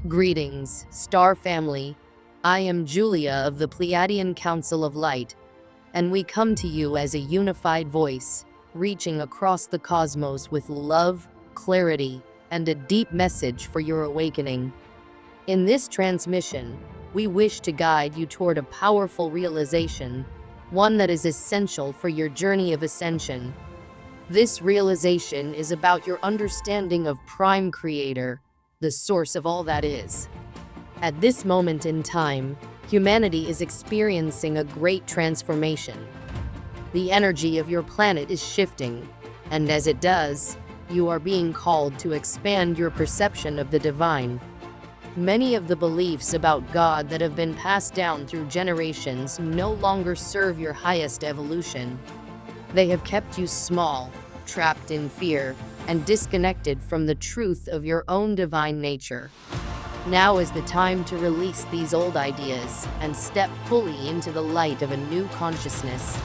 Greetings, Star Family. I am Julia of the Pleiadian Council of Light, and we come to you as a unified voice, reaching across the cosmos with love, clarity, and a deep message for your awakening. In this transmission, we wish to guide you toward a powerful realization, one that is essential for your journey of ascension. This realization is about your understanding of Prime Creator, the source of all that is. At this moment in time, humanity is experiencing a great transformation. The energy of your planet is shifting, and as it does, you are being called to expand your perception of the divine. Many of the beliefs about God that have been passed down through generations no longer serve your highest evolution. They have kept you small, trapped in fear, and disconnected from the truth of your own divine nature. Now is the time to release these old ideas and step fully into the light of a new consciousness.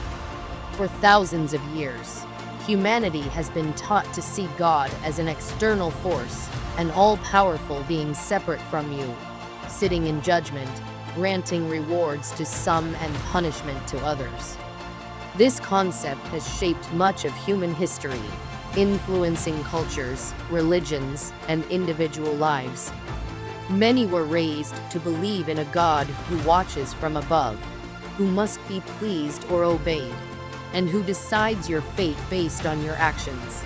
For thousands of years, humanity has been taught to see God as an external force, an all-powerful being separate from you, sitting in judgment, granting rewards to some and punishment to others. This concept has shaped much of human history, influencing cultures, religions, and individual lives. Many were raised to believe in a God who watches from above, who must be pleased or obeyed, and who decides your fate based on your actions.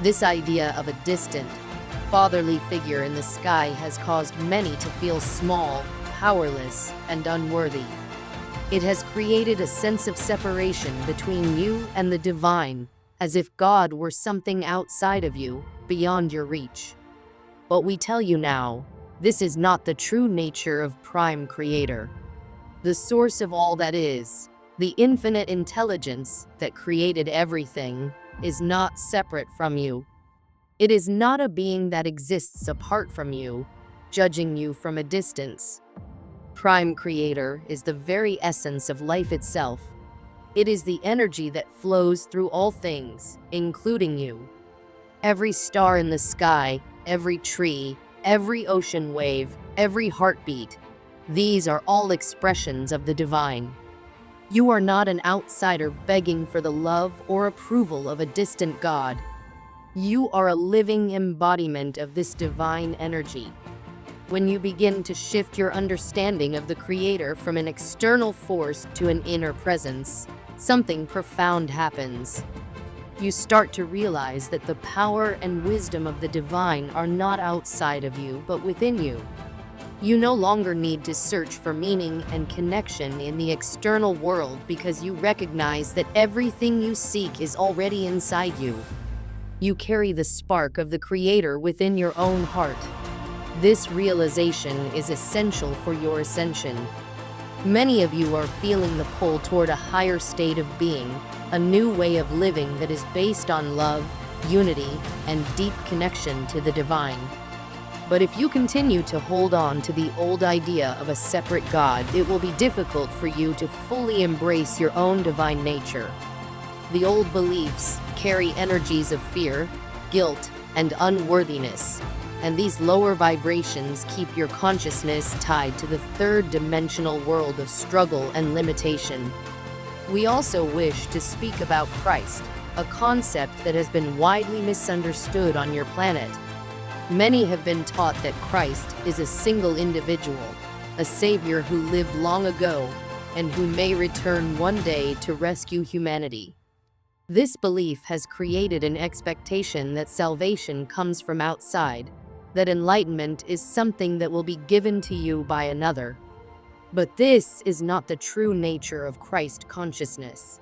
This idea of a distant, fatherly figure in the sky has caused many to feel small, powerless, and unworthy. It has created a sense of separation between you and the divine, as if God were something outside of you, beyond your reach. But we tell you now, this is not the true nature of Prime Creator. The source of all that is, the infinite intelligence that created everything, is not separate from you. It is not a being that exists apart from you, judging you from a distance. Prime Creator is the very essence of life itself. It is the energy that flows through all things, including you. Every star in the sky, every tree, every ocean wave, every heartbeat, these are all expressions of the divine. You are not an outsider begging for the love or approval of a distant God. You are a living embodiment of this divine energy. When you begin to shift your understanding of the Creator from an external force to an inner presence, something profound happens. You start to realize that the power and wisdom of the divine are not outside of you, but within you. You no longer need to search for meaning and connection in the external world because you recognize that everything you seek is already inside you. You carry the spark of the Creator within your own heart. This realization is essential for your ascension. Many of you are feeling the pull toward a higher state of being, a new way of living that is based on love, unity, and deep connection to the divine. But if you continue to hold on to the old idea of a separate God, it will be difficult for you to fully embrace your own divine nature. The old beliefs carry energies of fear, guilt, and unworthiness, and these lower vibrations keep your consciousness tied to the third-dimensional world of struggle and limitation. We also wish to speak about Christ, a concept that has been widely misunderstood on your planet. Many have been taught that Christ is a single individual, a savior who lived long ago, and who may return one day to rescue humanity. This belief has created an expectation that salvation comes from outside, that enlightenment is something that will be given to you by another. But this is not the true nature of Christ consciousness.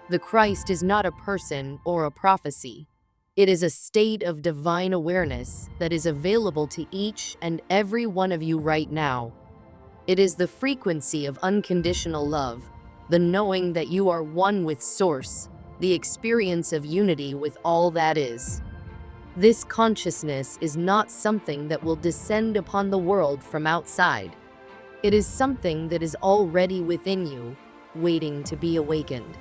The Christ is not a person or a prophecy. It is a state of divine awareness that is available to each and every one of you right now. It is the frequency of unconditional love, the knowing that you are one with Source, the experience of unity with all that is. This consciousness is not something that will descend upon the world from outside. It is something that is already within you, waiting to be awakened.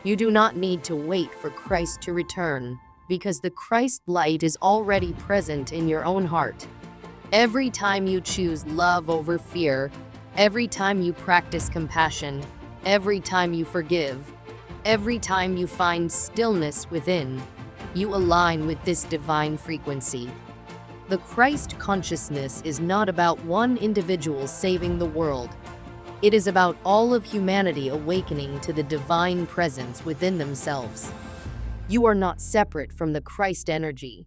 You do not need to wait for Christ to return, because the Christ light is already present in your own heart. Every time you choose love over fear, every time you practice compassion, every time you forgive, every time you find stillness within, you align with this divine frequency. The Christ consciousness is not about one individual saving the world. It is about all of humanity awakening to the divine presence within themselves. You are not separate from the Christ energy.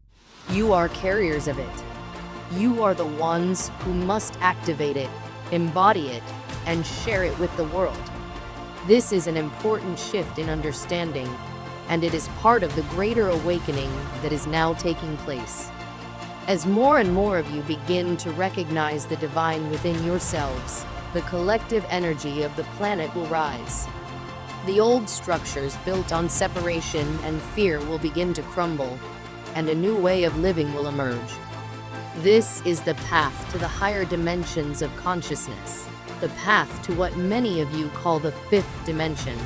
You are carriers of it. You are the ones who must activate it, embody it, and share it with the world. This is an important shift in understanding, and it is part of the greater awakening that is now taking place. As more and more of you begin to recognize the divine within yourselves, the collective energy of the planet will rise. The old structures built on separation and fear will begin to crumble, and a new way of living will emerge. This is the path to the higher dimensions of consciousness, the path to what many of you call the fifth dimension.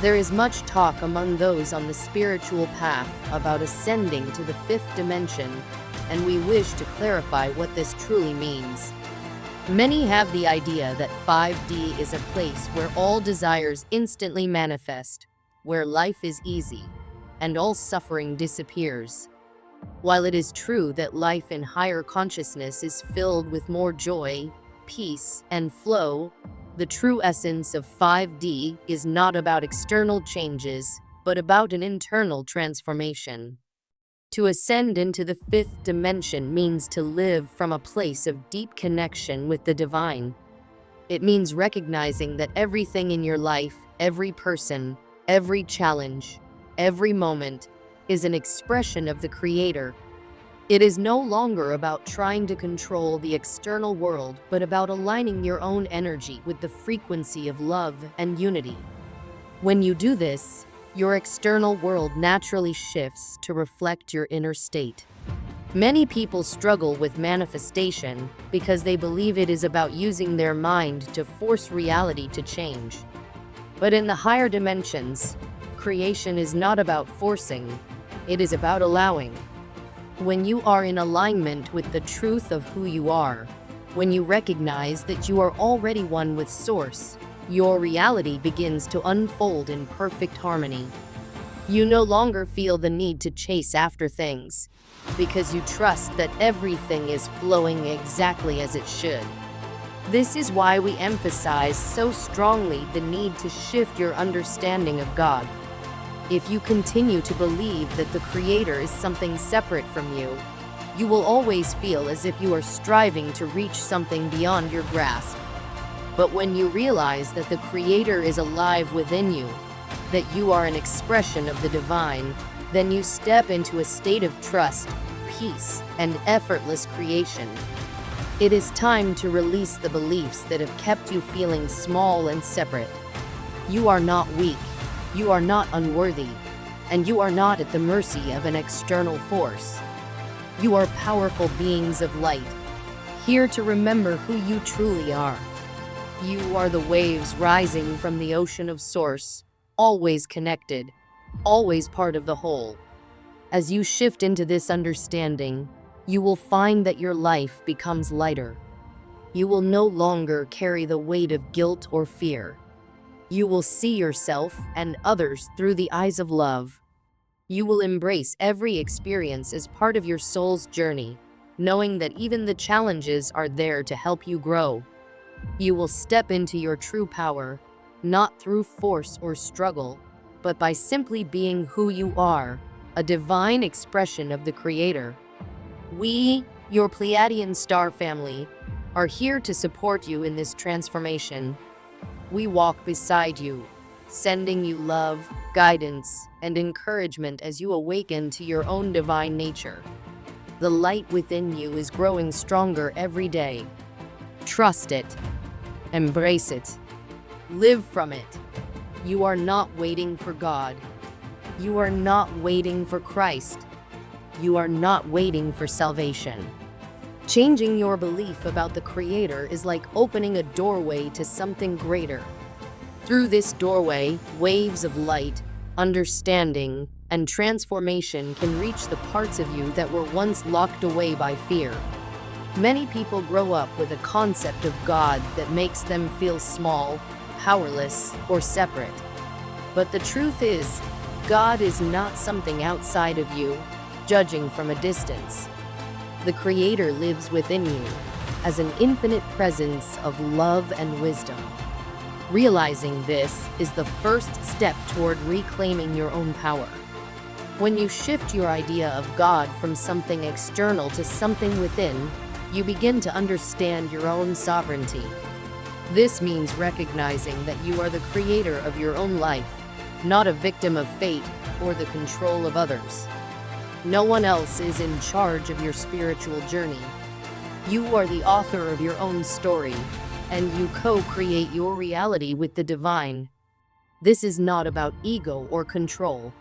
There is much talk among those on the spiritual path about ascending to the fifth dimension, and we wish to clarify what this truly means. Many have the idea that 5D is a place where all desires instantly manifest, where life is easy, and all suffering disappears. While it is true that life in higher consciousness is filled with more joy, peace, and flow, the true essence of 5D is not about external changes, but about an internal transformation. To ascend into the fifth dimension means to live from a place of deep connection with the divine. It means recognizing that everything in your life, every person, every challenge, every moment, is an expression of the Creator. It is no longer about trying to control the external world, but about aligning your own energy with the frequency of love and unity. When you do this, your external world naturally shifts to reflect your inner state. Many people struggle with manifestation because they believe it is about using their mind to force reality to change. But in the higher dimensions, creation is not about forcing, it is about allowing. When you are in alignment with the truth of who you are, when you recognize that you are already one with Source, your reality begins to unfold in perfect harmony. You no longer feel the need to chase after things, because you trust that everything is flowing exactly as it should. This is why we emphasize so strongly the need to shift your understanding of God. If you continue to believe that the Creator is something separate from you, you will always feel as if you are striving to reach something beyond your grasp. But when you realize that the Creator is alive within you, that you are an expression of the divine, then you step into a state of trust, peace, and effortless creation. It is time to release the beliefs that have kept you feeling small and separate. You are not weak, you are not unworthy, and you are not at the mercy of an external force. You are powerful beings of light, here to remember who you truly are. You are the waves rising from the ocean of Source, always connected, always part of the whole. As you shift into this understanding, you will find that your life becomes lighter. You will no longer carry the weight of guilt or fear. You will see yourself and others through the eyes of love. You will embrace every experience as part of your soul's journey, knowing that even the challenges are there to help you grow. You will step into your true power, not through force or struggle, but by simply being who you are, a divine expression of the Creator. We, your Pleiadian star family, are here to support you in this transformation. We walk beside you, sending you love, guidance, and encouragement as you awaken to your own divine nature. The light within you is growing stronger every day. Trust it. Embrace it. Live from it. You are not waiting for God. You are not waiting for Christ. You are not waiting for salvation. Changing your belief about the Creator is like opening a doorway to something greater. Through this doorway, waves of light, understanding, and transformation can reach the parts of you that were once locked away by fear. Many people grow up with a concept of God that makes them feel small, powerless, or separate. But the truth is, God is not something outside of you, judging from a distance. The Creator lives within you as an infinite presence of love and wisdom. Realizing this is the first step toward reclaiming your own power. When you shift your idea of God from something external to something within, you begin to understand your own sovereignty. This means recognizing that you are the creator of your own life, not a victim of fate or the control of others. No one else is in charge of your spiritual journey. You are the author of your own story, and you co-create your reality with the divine. This is not about ego or control.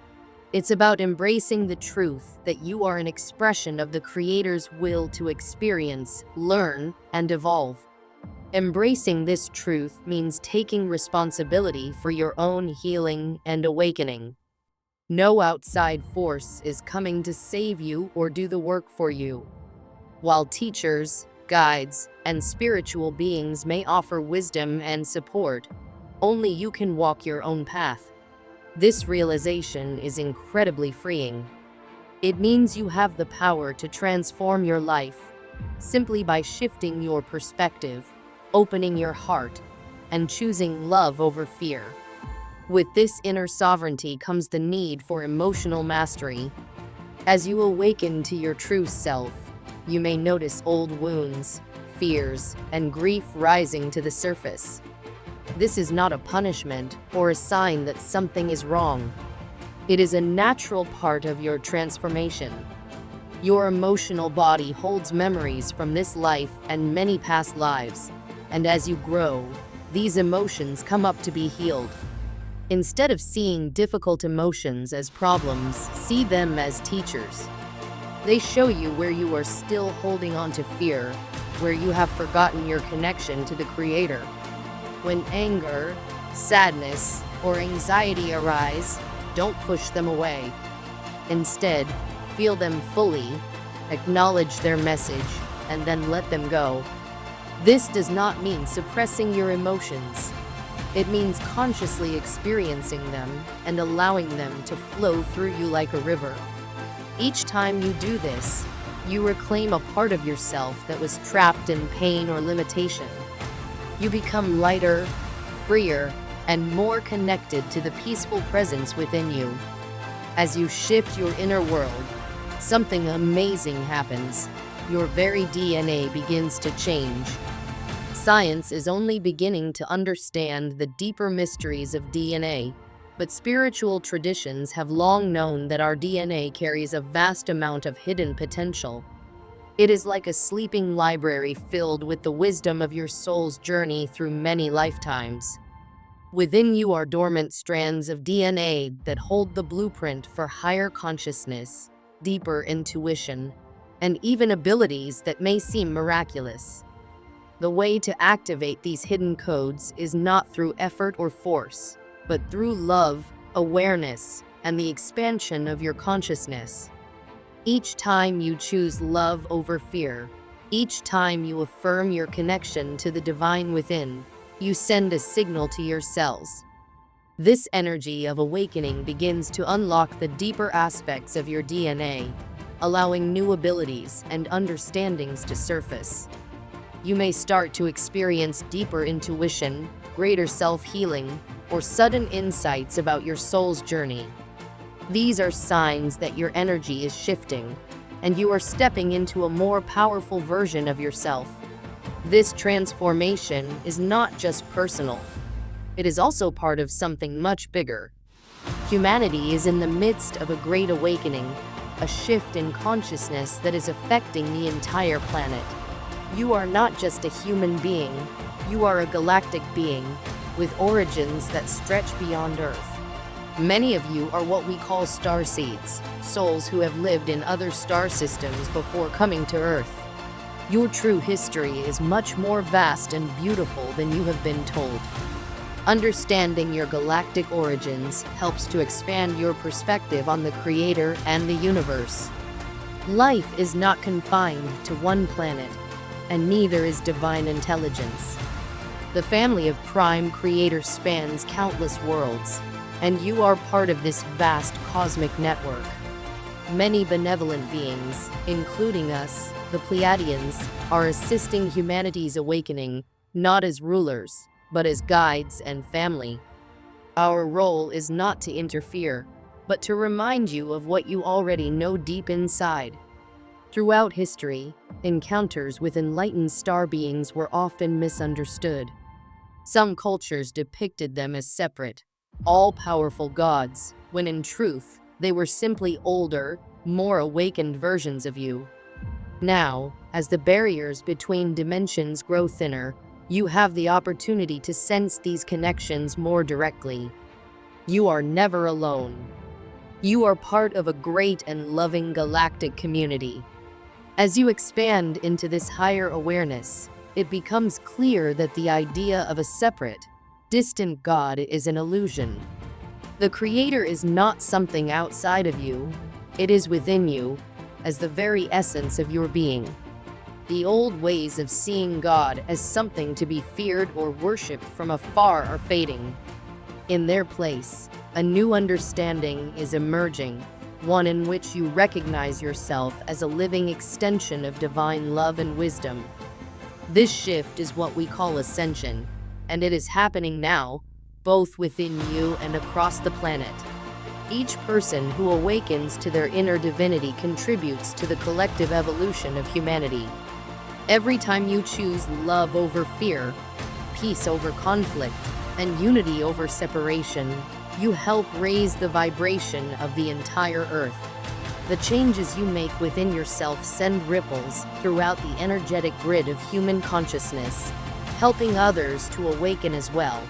It's about embracing the truth that you are an expression of the Creator's will to experience, learn, and evolve. Embracing this truth means taking responsibility for your own healing and awakening. No outside force is coming to save you or do the work for you. While teachers, guides, and spiritual beings may offer wisdom and support, only you can walk your own path. This realization is incredibly freeing. It means you have the power to transform your life simply by shifting your perspective, opening your heart, and choosing love over fear. With this inner sovereignty comes the need for emotional mastery. As you awaken to your true self, you may notice old wounds, fears, and grief rising to the surface. This is not a punishment or a sign that something is wrong. It is a natural part of your transformation. Your emotional body holds memories from this life and many past lives, and as you grow, these emotions come up to be healed. Instead of seeing difficult emotions as problems, see them as teachers. They show you where you are still holding on to fear, where you have forgotten your connection to the Creator. When anger, sadness, or anxiety arise, don't push them away. Instead, feel them fully, acknowledge their message, and then let them go. This does not mean suppressing your emotions. It means consciously experiencing them and allowing them to flow through you like a river. Each time you do this, you reclaim a part of yourself that was trapped in pain or limitation. You become lighter, freer, and more connected to the peaceful presence within you. As you shift your inner world, something amazing happens. Your very DNA begins to change. Science is only beginning to understand the deeper mysteries of DNA, but spiritual traditions have long known that our DNA carries a vast amount of hidden potential. It is like a sleeping library filled with the wisdom of your soul's journey through many lifetimes. Within you are dormant strands of DNA that hold the blueprint for higher consciousness, deeper intuition, and even abilities that may seem miraculous. The way to activate these hidden codes is not through effort or force, but through love, awareness, and the expansion of your consciousness. Each time you choose love over fear, each time you affirm your connection to the divine within, you send a signal to your cells. This energy of awakening begins to unlock the deeper aspects of your DNA, allowing new abilities and understandings to surface. You may start to experience deeper intuition, greater self-healing, or sudden insights about your soul's journey. These are signs that your energy is shifting, and you are stepping into a more powerful version of yourself. This transformation is not just personal. It is also part of something much bigger. Humanity is in the midst of a great awakening, a shift in consciousness that is affecting the entire planet. You are not just a human being, you are a galactic being, with origins that stretch beyond Earth. Many of you are what we call Starseeds, souls who have lived in other star systems before coming to Earth. Your true history is much more vast and beautiful than you have been told. Understanding your galactic origins helps to expand your perspective on the Creator and the universe. Life is not confined to one planet. and neither is divine intelligence. The family of Prime Creator spans countless worlds, and you are part of this vast cosmic network. Many benevolent beings, including us, the Pleiadians, are assisting humanity's awakening, not as rulers, but as guides and family. Our role is not to interfere, but to remind you of what you already know deep inside. Throughout history, encounters with enlightened star beings were often misunderstood. Some cultures depicted them as separate, all-powerful gods, when in truth, they were simply older, more awakened versions of you. Now, as the barriers between dimensions grow thinner, you have the opportunity to sense these connections more directly. You are never alone. You are part of a great and loving galactic community. As you expand into this higher awareness, it becomes clear that the idea of a separate, distant God is an illusion. The Creator is not something outside of you, it is within you, as the very essence of your being. The old ways of seeing God as something to be feared or worshipped from afar are fading. In their place, a new understanding is emerging, one in which you recognize yourself as a living extension of divine love and wisdom. This shift is what we call ascension, and it is happening now, both within you and across the planet. Each person who awakens to their inner divinity contributes to the collective evolution of humanity. Every time you choose love over fear, peace over conflict, and unity over separation, you help raise the vibration of the entire Earth. The changes you make within yourself send ripples throughout the energetic grid of human consciousness, helping others to awaken as well.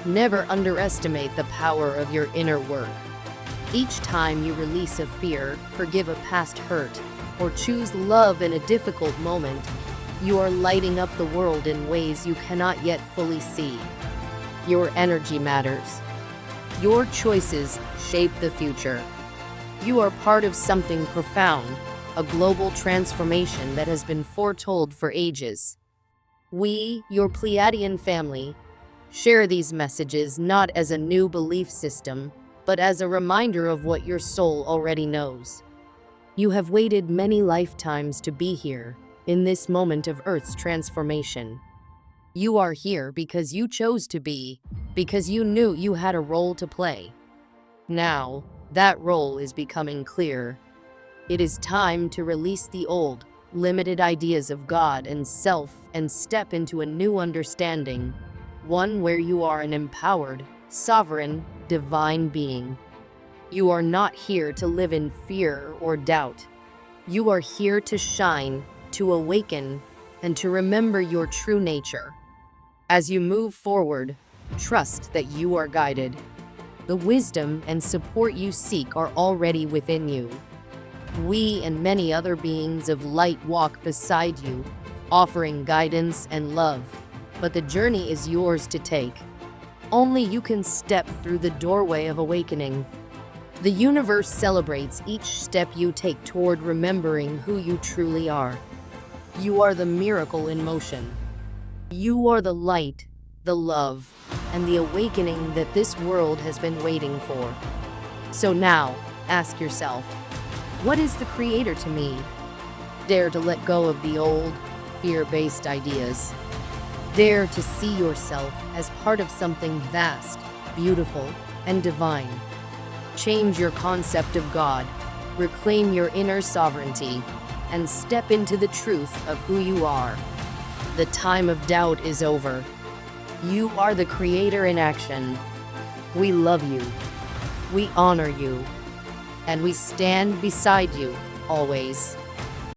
Never underestimate the power of your inner work. Each time you release a fear, forgive a past hurt, or choose love in a difficult moment, you are lighting up the world in ways you cannot yet fully see. Your energy matters. Your choices shape the future. You are part of something profound, a global transformation that has been foretold for ages. We, your Pleiadian family, share these messages not as a new belief system, but as a reminder of what your soul already knows. You have waited many lifetimes to be here, in this moment of Earth's transformation. You are here because you chose to be, because you knew you had a role to play. Now, that role is becoming clear. It is time to release the old, limited ideas of God and self and step into a new understanding, one where you are an empowered, sovereign, divine being. You are not here to live in fear or doubt. You are here to shine, to awaken, and to remember your true nature. As you move forward, trust that you are guided. The wisdom and support you seek are already within you. We and many other beings of light walk beside you, offering guidance and love, but the journey is yours to take. Only you can step through the doorway of awakening. The universe celebrates each step you take toward remembering who you truly are. You are the miracle in motion. You are the light, the love, and the awakening that this world has been waiting for. So now, ask yourself, what is the Creator to me? Dare to let go of the old, fear-based ideas. Dare to see yourself as part of something vast, beautiful, and divine. Change your concept of God, reclaim your inner sovereignty, and step into the truth of who you are. The time of doubt is over. You are the Creator in action. We love you. We honor you. And we stand beside you, always.